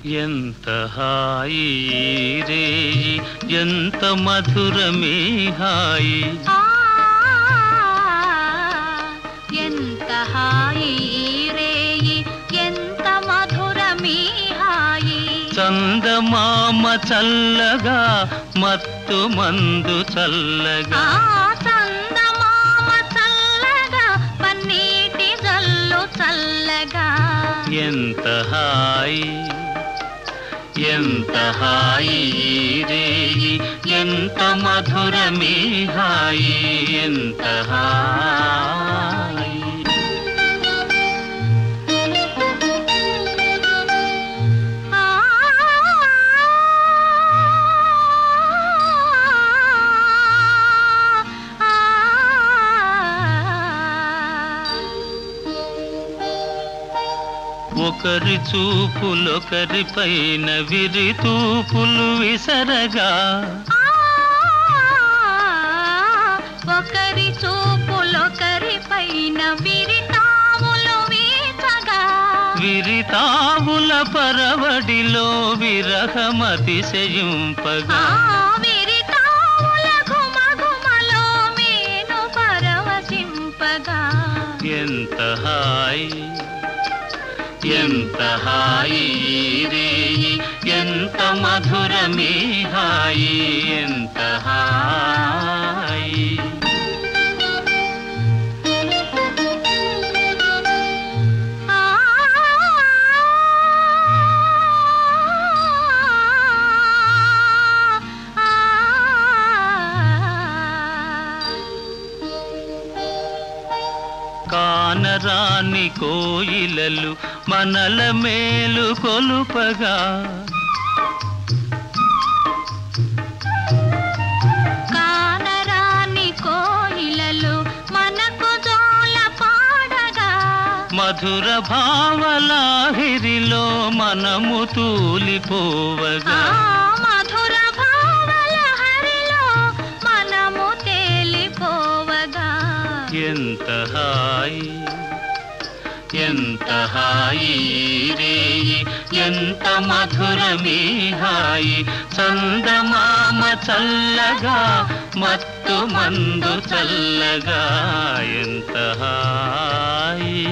ఎంత హాయి రేయి ఎంత మధురమే హాయి ఎంత హాయి రేయి ఎంత మధురమే హాయి చందమామ చల్లగా మత్తు మందు చల్లగా చందమామ చల్లగా పన్నీటి జల్లు చల్లగా ఎంత హాయి ఎంత హాయి రేయి ఎంత మధురమే హాయి ఎంత హాయి ఒకరి చూపులొకరి పైన విరితూపులు విసరగా ఒకరి చూపులొకరి పైన విరితావులు వీచగా విరితావుల పరవడిలో విరహమతిశయింపగా విరితావుల ఘుమఘుమలో మేను పరవశింపగా ఎంత హాయి ఎంత హాయి రేయి ఎంత మధురమే హాయి ఎంత హాయి కానరాని కోయిలలు మనల మేలు కొలుపగా కానరాని కోయిలలు మనకు జోల పాడగా మధుర భావలాహిరిలో మనము తూలిపోవగా మధుర భావలహరిలో మనము తేలిపోవగా ఎంత హాయి ఎంత హాయి రేయి ఎంత మధురమే హాయి చందమామ చల్లగా మత్తు మందు చల్లగా ఎంత హాయి